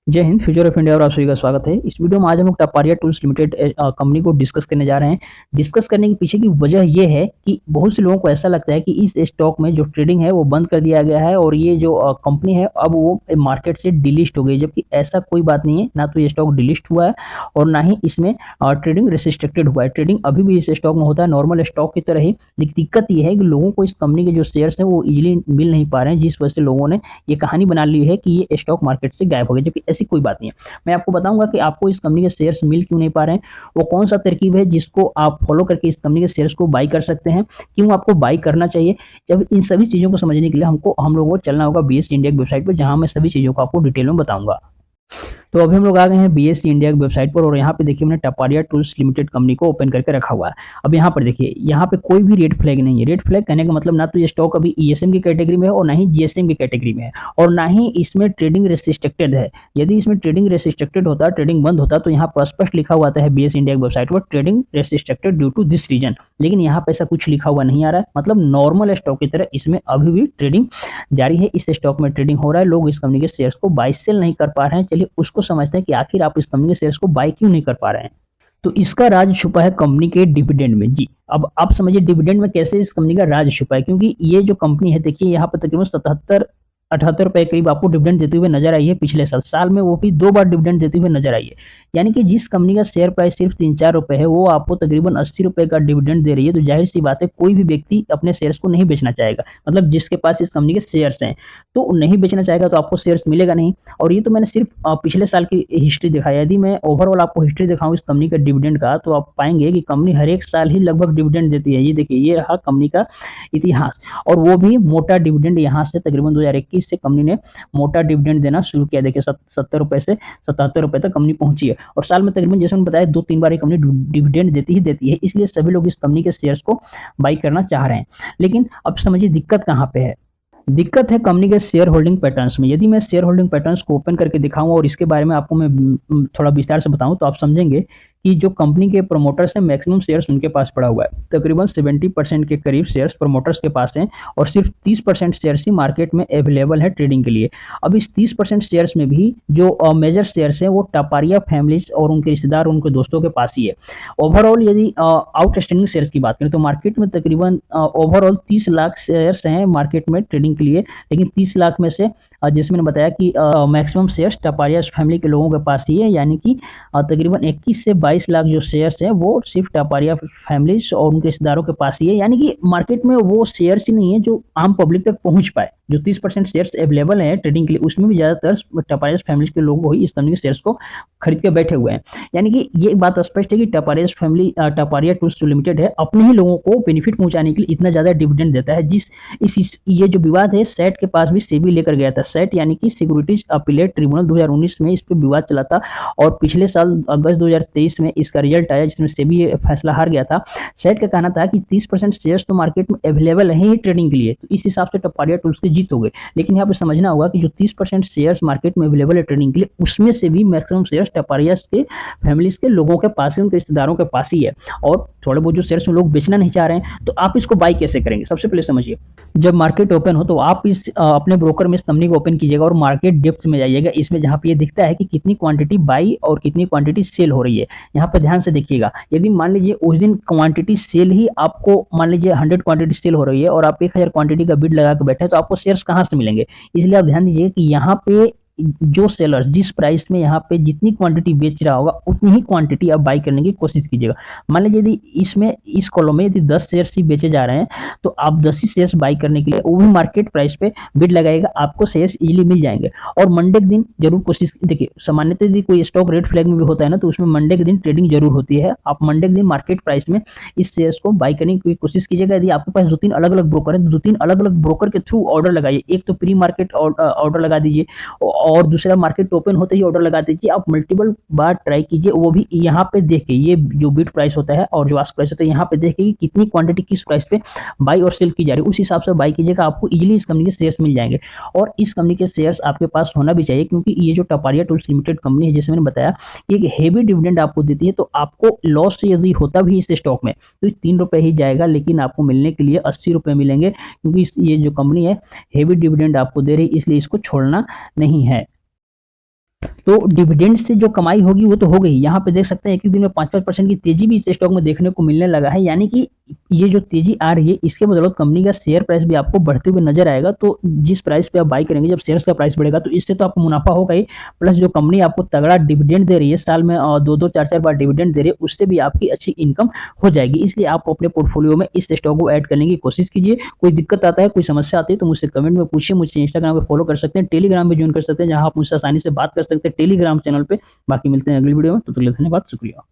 जय Hind. Future of India और आप सभी का स्वागत है। इस वीडियो में आज हम लोग टपारिया टूल्स लिमिटेड कंपनी को डिस्कस करने जा रहे हैं। डिस्कस करने के पीछे की वजह ये है कि बहुत से लोगों को ऐसा लगता है कि इस स्टॉक में जो ट्रेडिंग है वो बंद कर दिया गया है और ये जो कंपनी है अब वो मार्केट से डिलिस्ट हो गई, जबकि ऐसा कोई बात नहीं है। ना तो ये स्टॉक डिलिस्ट हुआ है और ना ही इसमें ट्रेडिंग रिस्ट्रिक्टेड हुआ है। ट्रेडिंग अभी भी इस स्टॉक में होता है नॉर्मल स्टॉक की तरह ही। लेकिन दिक्कत ये है कि लोगों को इस कंपनी के जो शेयर्स हैं वो इजीली मिल नहीं पा रहे हैं, जिस वजह से लोगों ने ये कहानी बना ली है कि ये स्टॉक मार्केट से गायब हो गया, जबकि ऐसी कोई बात नहीं है। मैं आपको बताऊंगा कि आपको इस कंपनी के शेयर्स मिल क्यों नहीं पा रहे हैं, वो कौन सा तरकीब है जिसको आप फॉलो करके इस कंपनी के शेयर्स को बाई कर सकते हैं, क्यों आपको बाई करना चाहिए। जब इन सभी चीज़ों को समझने के लिए हम लोगों को चलना होगा बीएसई इंडिया की वेबसाइट पर, जहां मैं सभी चीज़ों को आपको डिटेल में बताऊंगा। तो अभी हम लोग आ गए हैं बीएसई इंडिया की वेबसाइट पर और यहाँ पे देखिए मैंने टपारिया टूल्स लिमिटेड कंपनी को ओपन करके रखा हुआ है। अब यहाँ पर देखिए, यहाँ पे कोई भी रेड फ्लैग नहीं है। रेड फ्लैग कहने का मतलब ना तो ये स्टॉक अभी ईएसएम की कैटेगरी में है और ना ही जीएसएम की कैटेगरी में है और ना ही इसमें ट्रेडिंग रेस्ट्रिक्टेड है। यदि इसमें ट्रेडिंग रेस्ट्रिक्टेड होता, ट्रेडिंग बंद होता, तो यहाँ पर स्पष्ट लिखा हुआ आता है बीएसई इंडिया की वेबसाइट पर trading restricted due to this reason. लेकिन यहाँ पे ऐसा कुछ लिखा हुआ नहीं आ रहा है, मतलब नॉर्मल स्टॉक की तरह इसमें अभी भी ट्रेडिंग जारी है। इस स्टॉक में ट्रेडिंग हो रहा है, लोग इस कंपनी के शेयर्स को बाई सेल नहीं कर पा रहे हैं। चलिए उसको समझते हैं कि आखिर आप इस कंपनी के शेयर्स को बाई क्यों नहीं कर पा रहे हैं। तो इसका राज छुपा है कंपनी के डिविडेंड में। जी, अब आप समझिए डिविडेंड में कैसे इस कंपनी का राज छुपा है, क्योंकि ये जो कंपनी है देखिए यहाँ पर तकरीबन 77-78 रुपए करीब आपको डिविडेंड देते हुए नजर आई है। पिछले साल में वो भी 2 बार डिविडेंड देते हुए नजर आई है। यानी कि जिस कंपनी का शेयर प्राइस सिर्फ 3-4 रुपए है, वो आपको तकरीबन 80 रुपए का डिविडेंड दे रही है। तो जाहिर सी बात है कोई भी व्यक्ति अपने शेयर्स को नहीं बेचना चाहेगा, मतलब जिसके पास इस कंपनी के शेयर्स हैं तो नहीं बेचना चाहेगा, तो आपको शेयर्स मिलेगा नहीं। और ये तो मैंने सिर्फ पिछले साल की हिस्ट्री दिखाई। यदि मैं ओवरऑल आपको हिस्ट्री दिखाऊं इस कंपनी के डिविडेंड का, तो आप पाएंगे कि कंपनी हर एक साल ही लगभग डिविडेंड देती है। ये देखिए, ये रहा कंपनी का इतिहास, और वो भी मोटा डिविडेंड। यहाँ से तकरीबन 2021 से कंपनी ने मोटा डिविडेंड देना शुरू किया। देखिए 70 रुपए से 77 रुपए तक कंपनी पहुंची है और साल में तकरीबन जैसे मैंने बताया 2-3 बार ये कंपनी डिविडेंड देती है। इसलिए सभी लोग इस कंपनी के शेयर्स को बाई करना चाह रहे हैं। लेकिन अब समझिए दिक्कत कहाँ पे है। दिक्कत है कंपनी के शेयर होल्डिंग पैटर्न्स में। यदि मैं शेयर होल्डिंग पैटर्न्स को ओपन करके दिखाऊं और इसके बारे में आपको मैं थोड़ा विस्तार से बताऊं, तो आप समझेंगे कि जो कंपनी के प्रमोटर्स हैं मैक्सिमम शेयर्स उनके पास पड़ा हुआ है। तकरीबन 70% के करीब शेयर्स प्रमोटर्स के पास हैं और सिर्फ 30% शेयर्स ही मार्केट में अवेलेबल है ट्रेडिंग के लिए। अब इस 30% शेयर्स में भी जो मेजर शेयर्स हैं वो टपारिया फैमिलीज और उनके रिश्तेदार, उनके दोस्तों के पास ही है। ओवरऑल यदि आउटस्टैंडिंग शेयर्स की बात करें तो मार्केट में तकरीबन ओवरऑल 30 लाख शेयर्स हैं मार्केट में ट्रेडिंग के लिए। लेकिन 30 लाख में से जैसे मैंने बताया कि मैक्सिमम शेयर्स टपारिया फैमिली के लोगों के पास ही है। यानी कि तकरीबन 21 से 22 लाख जो शेयर्स हैं वो सिर्फ टपारिया फैमिलीज और उनके रिश्तेदारों के पास ही है। यानी कि मार्केट में वो शेयर्स ही नहीं है जो आम पब्लिक तक पहुंच पाए। जो 30% शेयर्स अवेलेबल है ट्रेडिंग के लिए, उसमें भी ज्यादातर टपारिया फैमिलीज के लोग ही इस कंपनी के शेयर्स को खरीद के बैठे हुए हैं। यानी कि ये बात स्पष्ट है कि टपारिया टूल्स लिमिटेड है अपने ही लोगों को बेनिफिट पहुंचाने के लिए इतना ज्यादा डिविडेंड देता है। ये जो विवाद है सेट के पास भी सेबी लेकर गया था। सेट यानी कि सिक्योरिटीज अपीलेट ट्रिब्यूनल 2019 में इस पर विवाद चला था और पिछले साल अगस्त 2023 में इसका रिजल्ट आया जिसमें सेबी फैसला हार गया था। सेट का कहना था कि 30% शेयर्स तो मार्केट में अवेलेबल है ही ट्रेडिंग के लिए, तो इस हिसाब से टपारिया टूल्स की जीत हो गई। लेकिन यहाँ पे समझना होगा कि जो 30% शेयर्स मार्केट में अवेलेबल है ट्रेडिंग के लिए, उसमें से भी मैक्सिमम शेयर्स टपारिया के फैमिलीज के लोगों के पास ही, उनके रिश्तेदारों के पास ही है। और थोड़े बहुत जो शेयर्स लोग बेचना नहीं चाह रहे हैं, तो आप इसको बाई कैसे करेंगे। सबसे पहले समझिए, जब मार्केट ओपन हो तो आप इस अपने ब्रोकर में इस कंपनी को ओपन कीजिएगा और मार्केट डेप्थ में जाइएगा। इसमें जहां पे ये दिखता है कि कितनी क्वांटिटी बाई और कितनी क्वांटिटी सेल हो रही है, यहाँ पे ध्यान से देखिएगा। यदि मान लीजिए उस दिन क्वांटिटी सेल ही आपको, मान लीजिए 100 क्वांटिटी सेल हो रही है और आप 1000 क्वांटिटी का बिड लगा के बैठे, तो आपको शेयर्स कहां से मिलेंगे। इसलिए आप ध्यान दीजिए कि यहाँ पे जो सेलर जिस प्राइस में यहाँ पे जितनी क्वांटिटी बेच रहा होगा उतनी ही क्वांटिटी आप बाई करने की कोशिश कीजिएगा। मान लीजिए यदि इसमें इस कॉलम में यदि 10 शेयर्स ही बेचे जा रहे हैं, तो आप 10 ही शेयर्स बाई करने के लिए वो भी मार्केट प्राइस पे बिड लगाएगा, आपको शेयर्स इजीली मिल जाएंगे। और मंडे के दिन जरूर कोशिश, देखिए सामान्यतः यदि कोई स्टॉक रेड फ्लैग में भी होता है ना, तो उसमें मंडे के दिन ट्रेडिंग जरूर होती है। आप मंडे के दिन मार्केट प्राइस में इस शेयर्स को बाई करने की कोशिश कीजिएगा। यदि आपके पास 2-3 अलग अलग ब्रोकर है तो 2-3 अलग अलग ब्रोकर के थ्रू ऑर्डर लगाइए। एक तो प्री मार्केट ऑर्डर लगा दीजिए और दूसरा मार्केट ओपन होते ही ऑर्डर लगा दीजिए। आप मल्टीपल बार ट्राई कीजिए, वो भी यहाँ पे देख के, ये जो बिड प्राइस होता है और जो आस्क प्राइस होता है, यहाँ पे देख के कितनी क्वांटिटी किस प्राइस पे बाई और सेल की जा रही है, उस हिसाब से बाई कीजिएगा। आपको इजीली इस कंपनी के शेयर्स मिल जाएंगे और इस कंपनी के शेयर्स आपके पास होना भी चाहिए, क्योंकि ये जो टपारिया टूल्स लिमिटेड कंपनी है, जैसे मैंने बताया, एक हेवी डिविडेंड आपको देती है। तो आपको लॉस यदि होता भी इस स्टॉक में तो 3 रुपए ही जाएगा, लेकिन आपको मिलने के लिए 80 रुपए मिलेंगे, क्योंकि ये जो कंपनी है हेवी डिविडेंड आपको दे रही है, इसलिए इसको छोड़ना नहीं है। तो डिविडेंड से जो कमाई होगी वो तो हो गई। यहाँ पे देख सकते हैं एक ही दिन में 5-5% की तेजी भी इस स्टॉक में देखने को मिलने लगा है, यानी कि ये जो तेजी आ रही है इसके बदौलत कंपनी का शेयर प्राइस भी आपको बढ़ते हुए नजर आएगा। तो जिस प्राइस पे आप बाई करेंगे, जब शेयर्स का प्राइस बढ़ेगा तो इससे तो आपको मुनाफा होगा ही, प्लस जो कंपनी आपको तगड़ा डिविडेंड दे रही है, साल में 2-2 4-4 बार डिविडेंड दे रही है, उससे भी आपकी अच्छी इनकम हो जाएगी। इसलिए आप अपने पोर्टफोलियो में इस स्टॉक को ऐड करने की कोशिश कीजिए। कोई दिक्कत आता है, कोई समस्या आती है तो मुझसे कमेंट में पूछिए। मुझे इंस्टाग्राम पे फॉलो कर सकते हैं, टेलीग्राम पे ज्वाइन कर सकते हैं, जहां आप मुझसे आसानी से बात कर सकते हैं टेलीग्राम चैनल पे। बाकी मिलते हैं अगली वीडियो में, तो धन्यवाद, शुक्रिया।